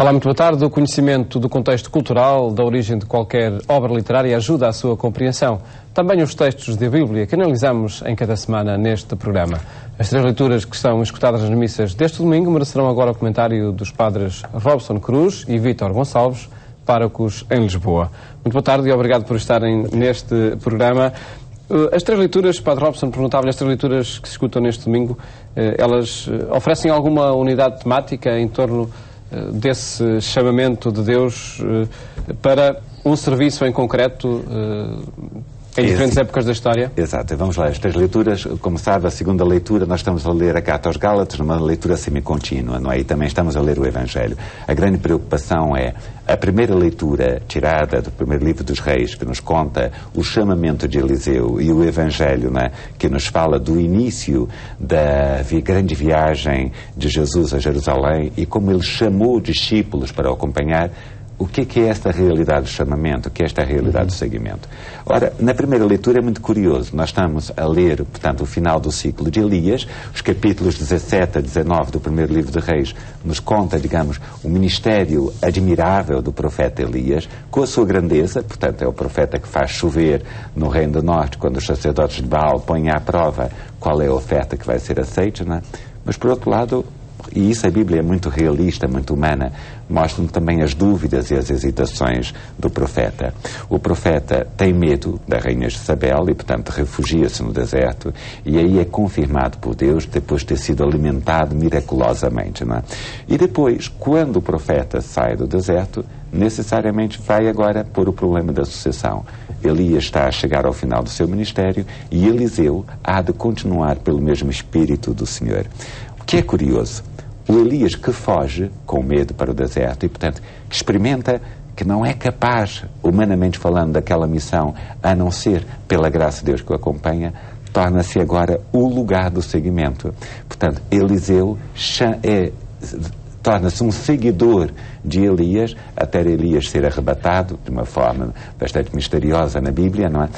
Olá, muito boa tarde. O conhecimento do contexto cultural, da origem de qualquer obra literária ajuda à sua compreensão. Também os textos da Bíblia que analisamos em cada semana neste programa. As três leituras que são escutadas nas missas deste domingo merecerão agora o comentário dos padres Robson Cruz e Vítor Gonçalves, párocos em Lisboa. Muito boa tarde e obrigado por estarem neste programa. As três leituras, Padre Robson, perguntava-lhe, as três leituras que se escutam neste domingo, elas oferecem alguma unidade temática em torno desse chamamento de Deus para um serviço em concreto em diferentes épocas da história? Exato. Vamos lá. Estas leituras, como sabe, a segunda leitura, nós estamos a ler a Carta aos Gálatas, numa leitura semicontínua, não é? E também estamos a ler o Evangelho. A grande preocupação é a primeira leitura tirada do primeiro livro dos Reis, que nos conta o chamamento de Eliseu, e o Evangelho, não é? Que nos fala do início da grande viagem de Jesus a Jerusalém e como ele chamou discípulos para o acompanhar. O que é esta realidade do chamamento? O que é esta realidade do seguimento? Ora, na primeira leitura é muito curioso. Nós estamos a ler, portanto, o final do ciclo de Elias. Os capítulos 17 a 19 do primeiro livro de Reis nos conta, digamos, o ministério admirável do profeta Elias, com a sua grandeza. Portanto, é o profeta que faz chover no Reino do Norte, quando os sacerdotes de Baal põem à prova qual é a oferta que vai ser aceita, não é? Mas, por outro lado, e isso a Bíblia é muito realista, muito humana, mostram também as dúvidas e as hesitações do profeta. O profeta tem medo da rainha Jezabel e, portanto, refugia-se no deserto, e aí é confirmado por Deus depois de ter sido alimentado miraculosamente, não é? E depois, quando o profeta sai do deserto, necessariamente vai agora pôr o problema da sucessão. Elias está a chegar ao final do seu ministério e Eliseu há de continuar pelo mesmo espírito do Senhor. O que é curioso, o Elias que foge com medo para o deserto e, portanto, que experimenta que não é capaz, humanamente falando, daquela missão, a não ser pela graça de Deus que o acompanha, torna-se agora o lugar do seguimento. Portanto, Eliseu torna-se um seguidor de Elias, até Elias ser arrebatado, de uma forma bastante misteriosa na Bíblia, não é?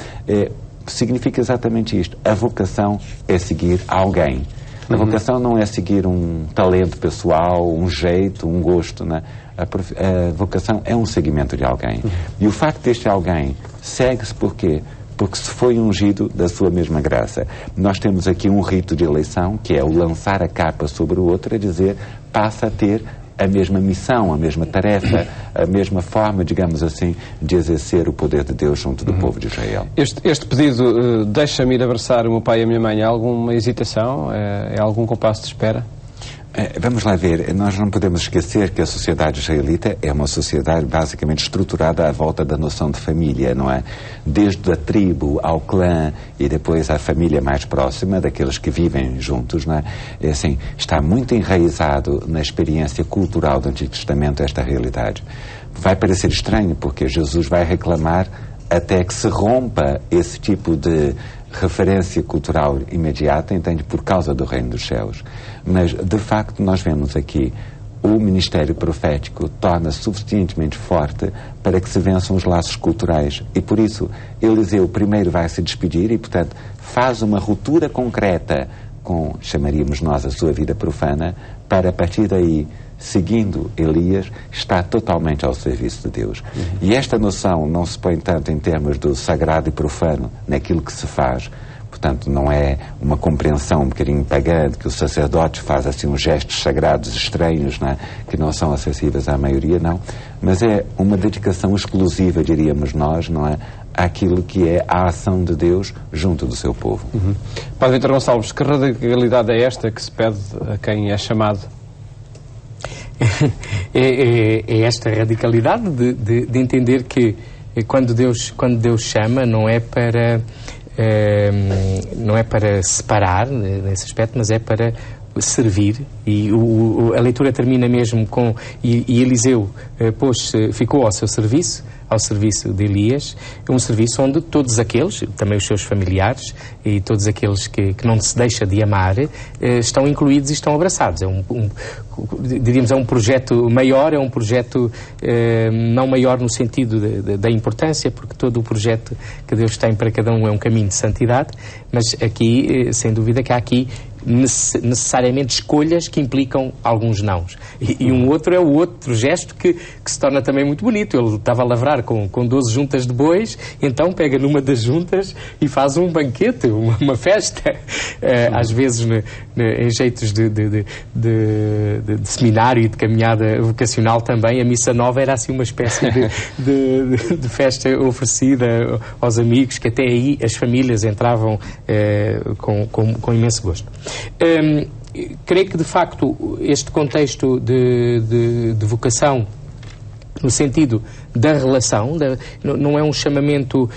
Significa exatamente isto. A vocação é seguir alguém. A vocação não é seguir um talento pessoal, um jeito, um gosto, né? A vocação é um seguimento de alguém. E o facto deste alguém segue-se por quê? Porque se foi ungido da sua mesma graça. Nós temos aqui um rito de eleição, que é o lançar a capa sobre o outro, a dizer, passa a ter a mesma missão, a mesma tarefa, a mesma forma, digamos assim, de exercer o poder de Deus junto do povo de Israel. Este pedido, deixa-me ir abraçar o meu pai e a minha mãe, há alguma hesitação? É algum compasso de espera? Vamos lá ver, nós não podemos esquecer que a sociedade israelita é uma sociedade basicamente estruturada à volta da noção de família, não é? Desde a tribo ao clã e depois à família mais próxima, daqueles que vivem juntos, não é? É assim, está muito enraizado na experiência cultural do Antigo Testamento esta realidade. Vai parecer estranho porque Jesus vai reclamar até que se rompa esse tipo de referência cultural imediata, entende, por causa do reino dos céus. Mas, de facto, nós vemos aqui o ministério profético torna-se suficientemente forte para que se vençam os laços culturais. E, por isso, Eliseu primeiro vai se despedir e, portanto, faz uma ruptura concreta com, chamaríamos nós, a sua vida profana, para, a partir daí, seguindo Elias, está totalmente ao serviço de Deus. E esta noção não se põe tanto em termos do sagrado e profano naquilo que se faz. Portanto, não é uma compreensão um bocadinho pagã de que o sacerdote faz assim uns gestos sagrados estranhos, não é? Que não são acessíveis à maioria, não. Mas é uma dedicação exclusiva, diríamos nós, não é? Àquilo que é a ação de Deus junto do seu povo. Padre Vítor Gonçalves, que radicalidade é esta que se pede a quem é chamado? É esta radicalidade de entender que quando Deus chama não é para separar nesse aspecto, mas é para servir. E a leitura termina mesmo com e Eliseu ficou ao serviço de Elias, um serviço onde todos aqueles, também os seus familiares e todos aqueles que não se deixa de amar, estão incluídos e estão abraçados. Diríamos, é um projeto maior, é um projeto não maior no sentido da importância, porque todo o projeto que Deus tem para cada um é um caminho de santidade, mas aqui, sem dúvida, que há aqui necessariamente escolhas que implicam alguns nãos. E um outro é o outro gesto que se torna também muito bonito. Ele estava a lavrar com 12 juntas de bois, então pega numa das juntas e faz um banquete, uma festa. Às vezes em jeitos de seminário e de caminhada vocacional também, a missa nova era assim uma espécie de festa oferecida aos amigos, que até aí as famílias entravam com imenso gosto. Creio que, de facto, este contexto de vocação, no sentido da relação, não é um chamamento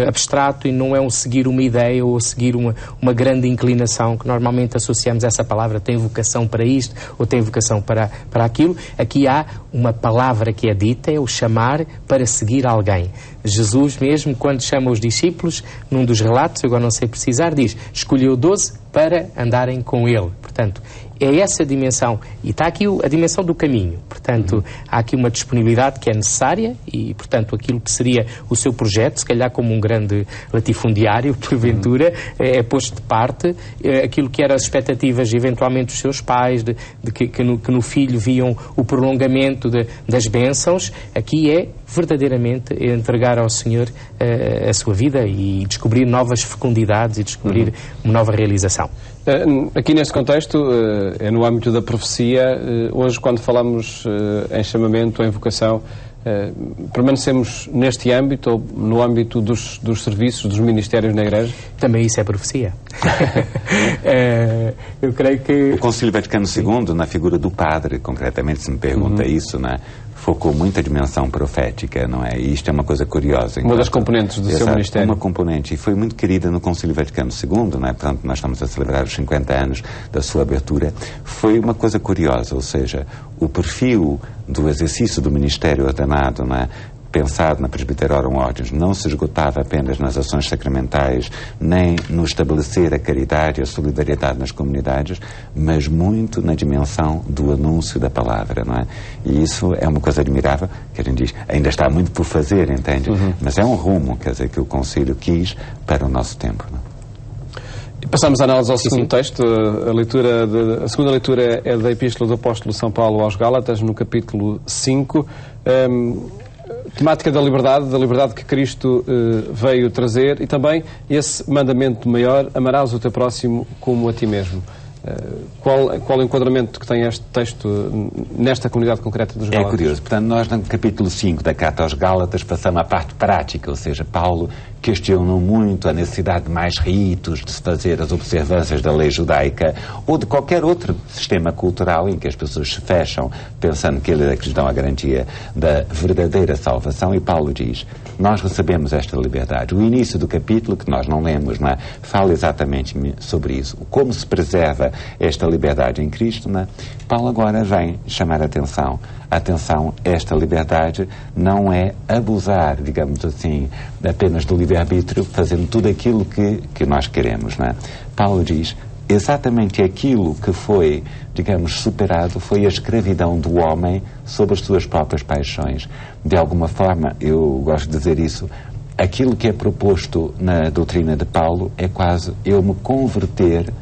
abstrato e não é um seguir uma ideia ou seguir uma grande inclinação que normalmente associamos a essa palavra, tem vocação para isto ou tem vocação para aquilo. Aqui há uma palavra que é dita, é o chamar para seguir alguém. Jesus mesmo, quando chama os discípulos, num dos relatos, agora não sei precisar, diz, escolheu 12 para andarem com ele. Portanto, é essa dimensão, e está aqui a dimensão do caminho, portanto, há aqui uma disponibilidade que é necessária e, portanto, aquilo que seria o seu projeto, se calhar como um grande latifundiário, porventura, é posto de parte, aquilo que eram as expectativas, eventualmente, dos seus pais, que no filho viam o prolongamento das bênçãos, aqui é verdadeiramente entregar ao Senhor a sua vida e descobrir novas fecundidades e descobrir uma nova realização. Aqui neste contexto, é no âmbito da profecia, hoje quando falamos em chamamento, em vocação, permanecemos neste âmbito ou no âmbito dos serviços, dos ministérios na Igreja? Também isso é profecia. Eu creio que... O Concílio Vaticano II, na figura do padre, concretamente, se me pergunta isso, não é? Focou muita dimensão profética, não é? E isto é uma coisa curiosa. Uma das componentes do seu ministério. Uma componente, e foi muito querida no Concílio Vaticano II, não é? Portanto, nós estamos a celebrar os 50 anos da sua abertura. Foi uma coisa curiosa, ou seja, o perfil do exercício do ministério ordenado, não é? Pensado na Presbyterorum Ordinis, não se esgotava apenas nas ações sacramentais, nem no estabelecer a caridade e a solidariedade nas comunidades, mas muito na dimensão do anúncio da palavra, não é? E isso é uma coisa admirável, que a gente diz, ainda está muito por fazer, entende? Mas é um rumo, quer dizer, que o Concílio quis para o nosso tempo, não é? Passamos a análise ao segundo texto. A segunda leitura é da Epístola do Apóstolo São Paulo aos Gálatas, no capítulo 5. Temática da liberdade que Cristo veio trazer e também esse mandamento maior, amarás o teu próximo como a ti mesmo. Qual o enquadramento que tem este texto nesta comunidade concreta dos Gálatas? É curioso. Portanto, nós no capítulo 5 da Carta aos Gálatas passamos à parte prática, ou seja, Paulo questionou muito a necessidade de mais ritos, de se fazer as observâncias da lei judaica ou de qualquer outro sistema cultural em que as pessoas se fecham pensando que ele é que lhes dão a garantia da verdadeira salvação. E Paulo diz, nós recebemos esta liberdade. O início do capítulo, que nós não lemos, não é? Fala exatamente sobre isso. Como se preserva esta liberdade em Cristo, não é? Paulo agora vem chamar a atenção. Atenção, esta liberdade não é abusar, digamos assim, apenas do livre-arbítrio, fazendo tudo aquilo que nós queremos, não é? Paulo diz, exatamente aquilo que foi, digamos, superado foi a escravidão do homem sobre as suas próprias paixões. De alguma forma, eu gosto de dizer isso, aquilo que é proposto na doutrina de Paulo é quase eu me converter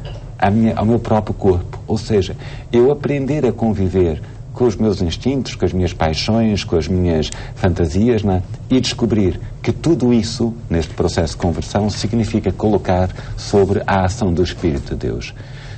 ao meu próprio corpo, ou seja, eu aprender a conviver com os meus instintos, com as minhas paixões, com as minhas fantasias, não é? E descobrir que tudo isso, neste processo de conversão, significa colocar sobre a ação do Espírito de Deus.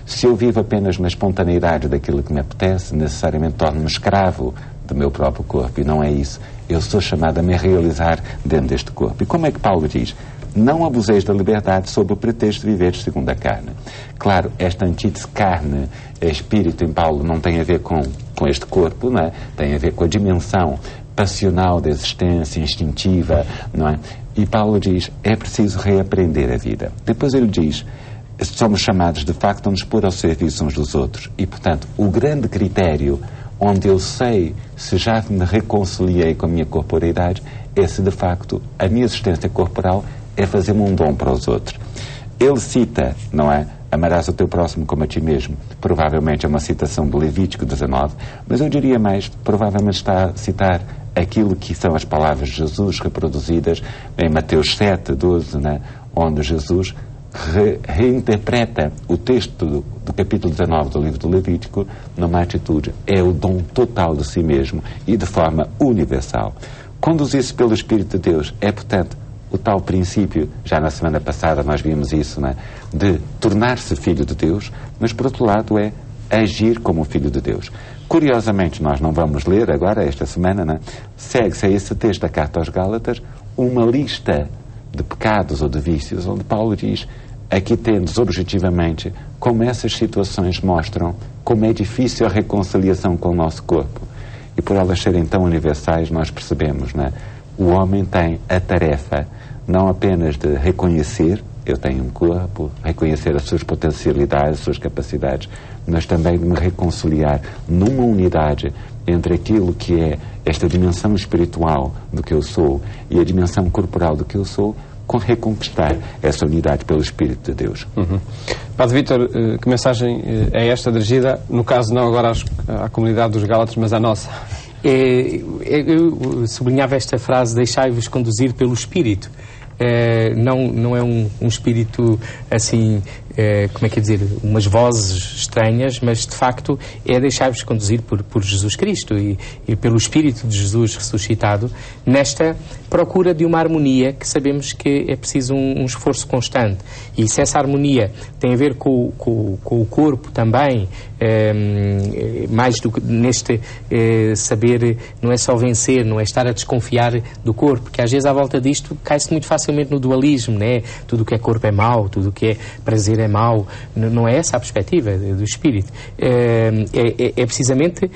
Se eu vivo apenas na espontaneidade daquilo que me apetece, necessariamente torno-me escravo do meu próprio corpo, e não é isso. Eu sou chamado a me realizar dentro deste corpo. E como é que Paulo diz? Não abuseis da liberdade sob o pretexto de viveres segundo a carne. Claro, esta antítese carne-espírito em Paulo não tem a ver com este corpo, não é? Tem a ver com a dimensão passional da existência, instintiva, não é? E Paulo diz, é preciso reaprender a vida. Depois ele diz, somos chamados de facto a nos pôr ao serviço uns dos outros. E, portanto, o grande critério onde eu sei se já me reconciliei com a minha corporeidade é se de facto a minha existência corporal é fazer-me um dom para os outros. Ele cita, não é? Amarás o teu próximo como a ti mesmo. Provavelmente é uma citação do Levítico 19, mas eu diria mais, provavelmente está a citar aquilo que são as palavras de Jesus reproduzidas em Mateus 7, 12, né? Onde Jesus reinterpreta o texto do capítulo 19 do livro do Levítico numa atitude, é o dom total de si mesmo e de forma universal. Conduzir-se pelo Espírito de Deus é, portanto, o tal princípio, já na semana passada nós vimos isso, né, de tornar-se filho de Deus, mas por outro lado é agir como filho de Deus. Curiosamente, nós não vamos ler agora, esta semana, né, segue-se a esse texto da Carta aos Gálatas uma lista de pecados ou de vícios, onde Paulo diz, aqui tendes objetivamente como essas situações mostram como é difícil a reconciliação com o nosso corpo. E por elas serem tão universais, nós percebemos, né? O homem tem a tarefa não apenas de reconhecer, eu tenho um corpo, reconhecer as suas potencialidades, as suas capacidades, mas também de me reconciliar numa unidade entre aquilo que é esta dimensão espiritual do que eu sou e a dimensão corporal do que eu sou, com reconquistar essa unidade pelo Espírito de Deus. Padre Vítor, que mensagem é esta dirigida, no caso não agora à comunidade dos Gálatas, mas à nossa? Eu sublinhava esta frase, deixai-vos conduzir pelo Espírito. Não é um espírito assim, como é que é dizer, umas vozes estranhas, mas de facto é deixar-vos conduzir por Jesus Cristo e pelo Espírito de Jesus ressuscitado, nesta procura de uma harmonia que sabemos que é preciso um esforço constante. E se essa harmonia tem a ver com o corpo também, mais do que neste saber, não é só vencer, não é estar a desconfiar do corpo, porque às vezes à volta disto cai-se muito facilmente no dualismo, né? Tudo o que é corpo é mau, tudo o que é prazer é mau. Não é essa a perspectiva do espírito. É precisamente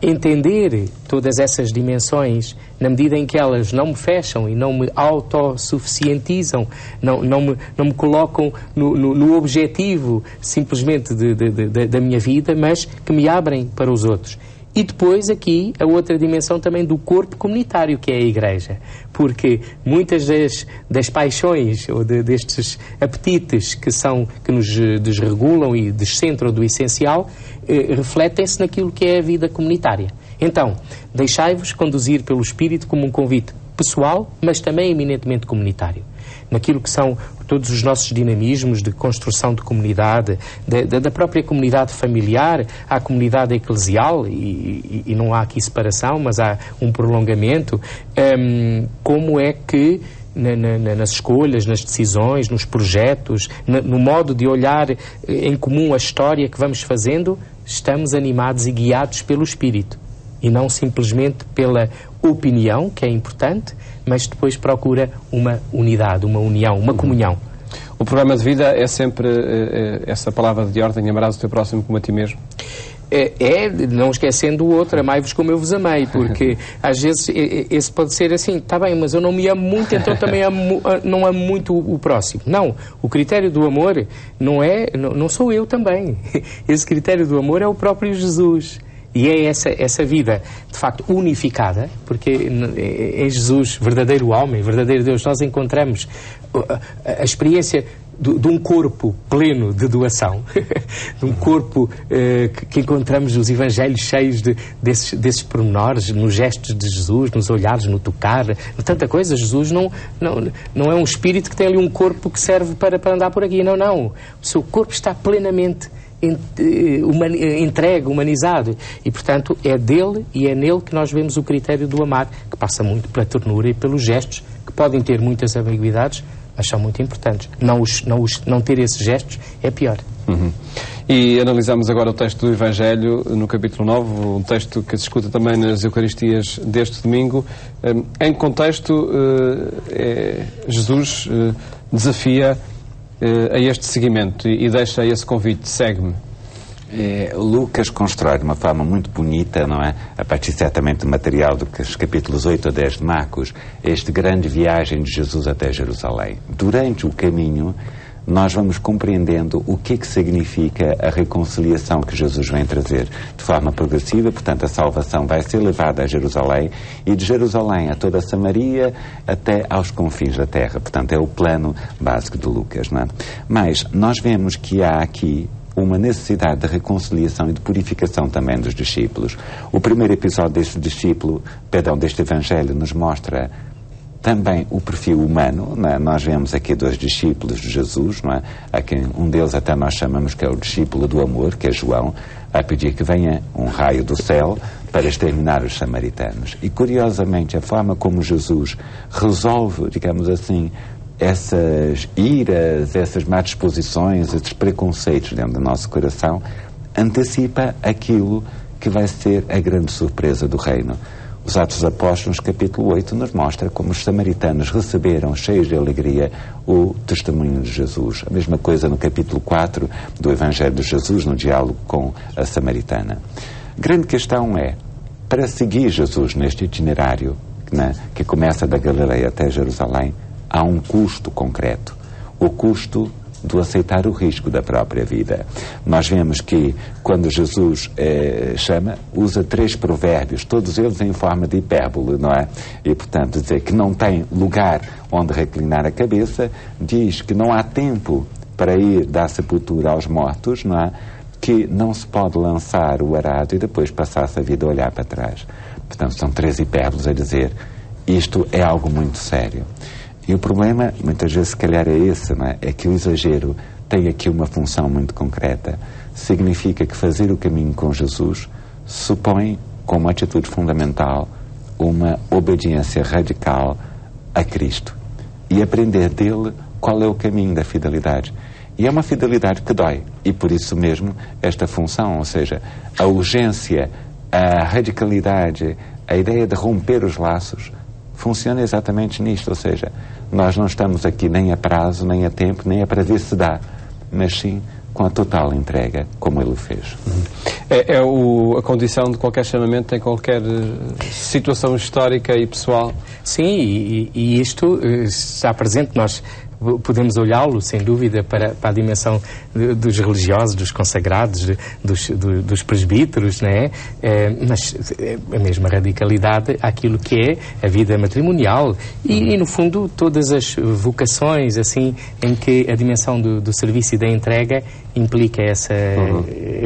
entender todas essas dimensões na medida em que elas não me fecham e não me autossuficientizam, não me colocam no objetivo simplesmente da minha vida, mas que me abrem para os outros. E depois aqui a outra dimensão também do corpo comunitário, que é a Igreja, porque muitas das paixões ou destes apetites que nos desregulam e descentram do essencial refletem-se naquilo que é a vida comunitária. Então, deixai-vos conduzir pelo Espírito como um convite pessoal, mas também eminentemente comunitário. Naquilo que são todos os nossos dinamismos de construção de comunidade, da própria comunidade familiar à comunidade eclesial, e não há aqui separação, mas há um prolongamento, como é que nas escolhas, nas decisões, nos projetos, no modo de olhar em comum a história que vamos fazendo, estamos animados e guiados pelo Espírito, e não simplesmente pela opinião, que é importante, mas depois procura uma unidade, uma união, uma comunhão. O programa de vida é sempre essa palavra de ordem, amarás o teu próximo como a ti mesmo? Não esquecendo o outro, amai-vos como eu vos amei, porque às vezes esse pode ser assim, está bem, mas eu não me amo muito, então também não amo muito o próximo. Não, o critério do amor não sou eu também. Esse critério do amor é o próprio Jesus. E é essa vida, de facto, unificada, porque em Jesus, verdadeiro homem, verdadeiro Deus, nós encontramos a experiência de um corpo pleno de doação, de um corpo que encontramos nos Evangelhos cheios desses pormenores, nos gestos de Jesus, nos olhares, no tocar, tanta coisa. Jesus não é um espírito que tem ali um corpo que serve para andar por aqui. Não. O seu corpo está plenamente entregue, humanizado, e portanto é dele e é nele que nós vemos o critério do amar, que passa muito pela ternura e pelos gestos, que podem ter muitas ambiguidades, mas são muito importantes. Não ter esses gestos é pior. E analisamos agora o texto do Evangelho no capítulo 9, um texto que se escuta também nas Eucaristias deste domingo. Em contexto, Jesus desafia a este seguimento e deixa esse convite, segue-me. Lucas constrói de uma forma muito bonita, não é? A partir certamente do material dos capítulos 8 a 10 de Marcos, esta grande viagem de Jesus até Jerusalém. Durante o caminho, nós vamos compreendendo o que significa a reconciliação que Jesus vem trazer de forma progressiva. Portanto, a salvação vai ser levada a Jerusalém e de Jerusalém a toda a Samaria até aos confins da terra. Portanto, é o plano básico de Lucas, não é? Mas nós vemos que há aqui uma necessidade de reconciliação e de purificação também dos discípulos. O primeiro episódio deste Evangelho nos mostra também o perfil humano, não é? Nós vemos aqui 2 discípulos de Jesus, não é? A quem um deles até nós chamamos que é o discípulo do amor, que é João, a pedir que venha um raio do céu para exterminar os samaritanos. E, curiosamente, a forma como Jesus resolve, digamos assim, essas iras, essas más disposições, esses preconceitos dentro do nosso coração, antecipa aquilo que vai ser a grande surpresa do reino. Os Atos dos Apóstolos, capítulo 8, nos mostra como os samaritanos receberam, cheios de alegria, o testemunho de Jesus. A mesma coisa no capítulo 4 do Evangelho de Jesus, no diálogo com a samaritana. A grande questão é, para seguir Jesus neste itinerário, que começa da Galileia até Jerusalém, há um custo concreto. O custo do aceitar o risco da própria vida. Nós vemos que, quando Jesus usa 3 provérbios, todos eles em forma de hipérbole, não é? E, portanto, dizer que não tem lugar onde reclinar a cabeça, diz que não há tempo para ir dar sepultura aos mortos, não é? Que não se pode lançar o arado e depois passar-se a vida a olhar para trás. Portanto, são 3 hipérboles a dizer isto é algo muito sério. E o problema, muitas vezes, se calhar é esse, não é? É que o exagero tem aqui uma função muito concreta. Significa que fazer o caminho com Jesus supõe, como atitude fundamental, uma obediência radical a Cristo. E aprender dele qual é o caminho da fidelidade. E é uma fidelidade que dói. E por isso mesmo, esta função, ou seja, a urgência, a radicalidade, a ideia de romper os laços, funciona exatamente nisto, ou seja, nós não estamos aqui nem a prazo, nem a tempo, nem a para ver se dá, mas sim com a total entrega, como ele o fez. A condição de qualquer chamamento em qualquer situação histórica e pessoal. Sim, e isto está presente, nós podemos olhá-lo, sem dúvida, para a dimensão dos religiosos, dos consagrados, dos presbíteros, não é? Mas a mesma radicalidade àquilo que é a vida matrimonial e, no fundo, todas as vocações, assim, em que a dimensão do serviço e da entrega implica essa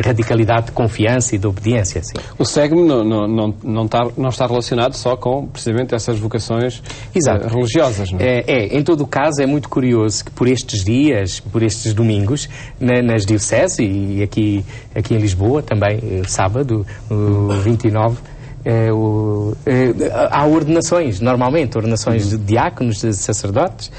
radicalidade de confiança e de obediência. Assim. O SEGM não está relacionado só com, precisamente, essas vocações religiosas, não é? Em todo o caso, é muito curioso que por estes dias, por estes domingos, nas dioceses e aqui em Lisboa, também, sábado, 29, há ordenações, normalmente, ordenações de diáconos, de sacerdotes,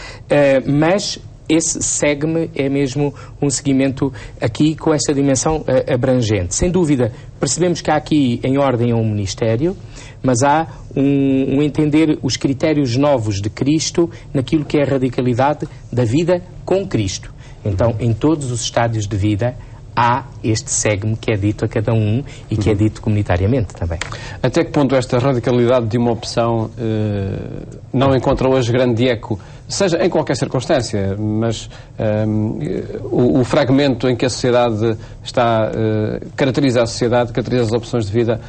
mas esse segue-me é mesmo um seguimento aqui com esta dimensão abrangente. Sem dúvida, percebemos que há aqui em ordem um ministério, mas há um entender os critérios novos de Cristo naquilo que é a radicalidade da vida com Cristo. Então, em todos os estádios de vida, há este segue-me que é dito a cada um e que é dito comunitariamente também. Até que ponto esta radicalidade de uma opção não encontra hoje grande eco, seja em qualquer circunstância, mas o fragmento em que a sociedade está, caracteriza a sociedade, caracteriza as opções de vida,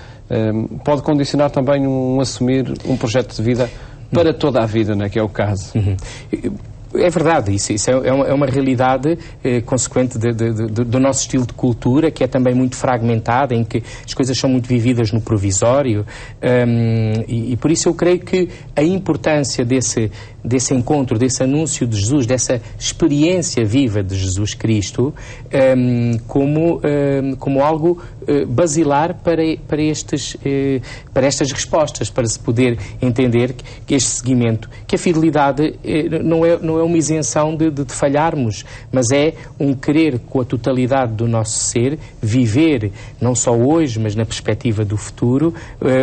pode condicionar também assumir um projeto de vida para toda a vida, né, que é o caso. É verdade, isso é uma realidade consequente do nosso estilo de cultura, que é também muito fragmentada, em que as coisas são muito vividas no provisório, e por isso eu creio que a importância desse encontro, desse anúncio de Jesus, dessa experiência viva de Jesus Cristo, como algo basilar para estas respostas, para se poder entender que este seguimento, que a fidelidade não é uma isenção de falharmos, mas é um querer com a totalidade do nosso ser, viver, não só hoje, mas na perspectiva do futuro,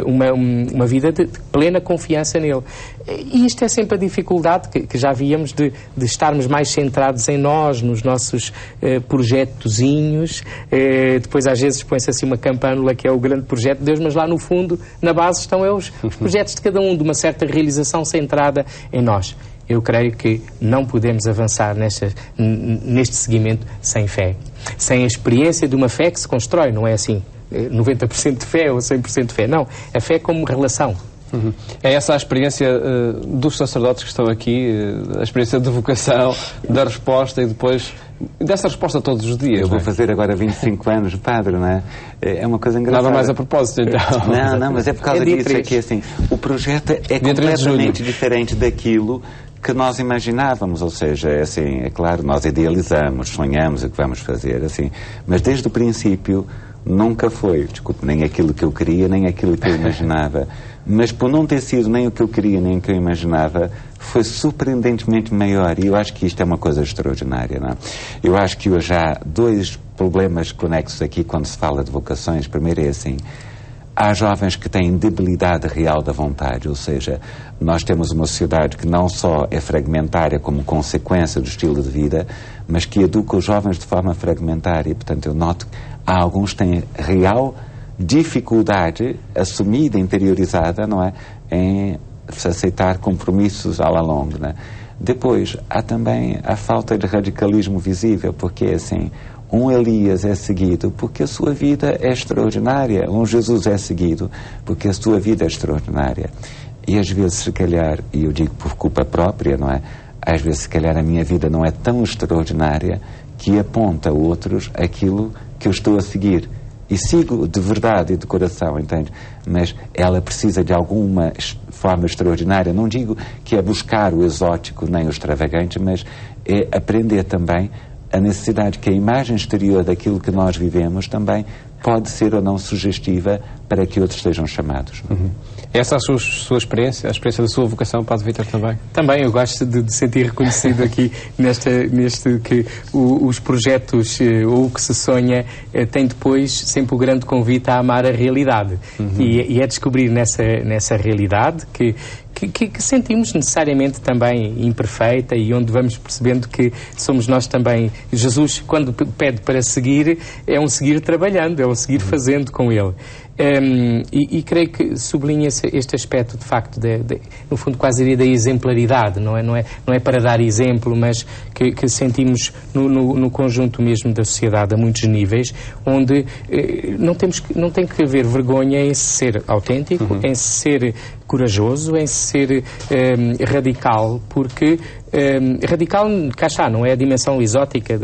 uma vida de plena confiança nele. E isto é sempre a dificuldade que já víamos de estarmos mais centrados em nós, nos nossos projetozinhos. Depois às vezes põe-se assim uma campânula que é o grande projeto de Deus, mas lá no fundo, na base, estão os projetos de cada um, de uma certa realização centrada em nós. Eu creio que não podemos avançar neste seguimento sem fé. Sem a experiência de uma fé que se constrói, não é assim 90% de fé ou 100% de fé. Não, a fé como relação. É essa a experiência dos sacerdotes que estão aqui, a experiência de vocação, da resposta e depois dessa resposta todos os dias. Eu vou fazer agora 25 anos, padre, não é? É uma coisa engraçada. Nada mais a propósito, então. Não, mas é por causa disso, é que assim, o projeto é completamente diferente daquilo que nós imaginávamos, ou seja, é assim, é claro, nós idealizamos, sonhamos o que vamos fazer, assim, mas desde o princípio nunca foi, desculpe, nem aquilo que eu queria, nem aquilo que eu imaginava, mas por não ter sido nem o que eu queria, nem o que eu imaginava, foi surpreendentemente maior, e eu acho que isto é uma coisa extraordinária, não é? Eu acho que hoje há dois problemas conexos aqui quando se fala de vocações. Primeiro é assim, há jovens que têm debilidade real da vontade, ou seja, nós temos uma sociedade que não só é fragmentária como consequência do estilo de vida, mas que educa os jovens de forma fragmentária. E, portanto, eu noto que há alguns que têm real dificuldade assumida, interiorizada, não é, em se aceitar compromissos à la longue, não é? Depois, há também a falta de radicalismo visível, porque, assim, um Elias é seguido porque a sua vida é extraordinária. Um Jesus é seguido porque a sua vida é extraordinária. E às vezes, se calhar, e eu digo por culpa própria, não é? Às vezes, se calhar, a minha vida não é tão extraordinária que aponta a outros aquilo que eu estou a seguir. E sigo de verdade e de coração, entende? Mas ela precisa de alguma forma extraordinária. Não digo que é buscar o exótico nem o extravagante, mas é aprender também a necessidade que a imagem exterior daquilo que nós vivemos também pode ser ou não sugestiva para que outros sejam chamados. Uhum. Essa é a sua experiência, a experiência da sua vocação, Padre Vítor, também? Também, eu gosto de sentir reconhecido aqui neste que os projetos ou o que se sonha tem depois sempre o grande convite a amar a realidade. Uhum. E é descobrir nessa realidade que sentimos necessariamente também imperfeita e onde vamos percebendo que somos nós também. Jesus, quando pede para seguir, é um seguir trabalhando, é um seguir fazendo com Ele. E creio que sublinha este aspecto, de facto, no fundo quase diria da exemplaridade, não é para dar exemplo, mas que sentimos no conjunto mesmo da sociedade a muitos níveis, onde não tem que haver vergonha em ser autêntico, em ser corajoso, em ser radical, porque radical, cá está, não é a dimensão exótica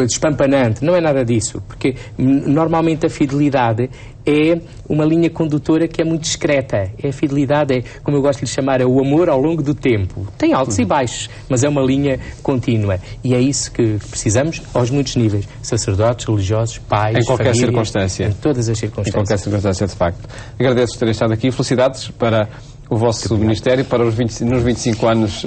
despampanante, não é nada disso, porque normalmente a fidelidade é uma linha condutora que é muito discreta. A fidelidade é, como eu gosto de lhe chamar, é o amor ao longo do tempo. Tem altos e baixos, mas é uma linha contínua. E é isso que precisamos aos muitos níveis. Sacerdotes, religiosos, pais, em qualquer família, circunstância. Em todas as circunstâncias. Em qualquer circunstância, de facto. Agradeço por terem estado aqui. Felicidades para o vosso ministério, para nos 25 anos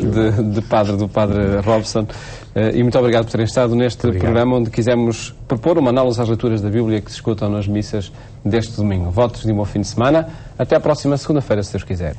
de padre do Padre Robson. E muito obrigado por terem estado neste programa onde quisemos propor uma análise às leituras da Bíblia que se escutam nas missas deste domingo. Votos de um bom fim de semana. Até à próxima segunda-feira, se Deus quiser.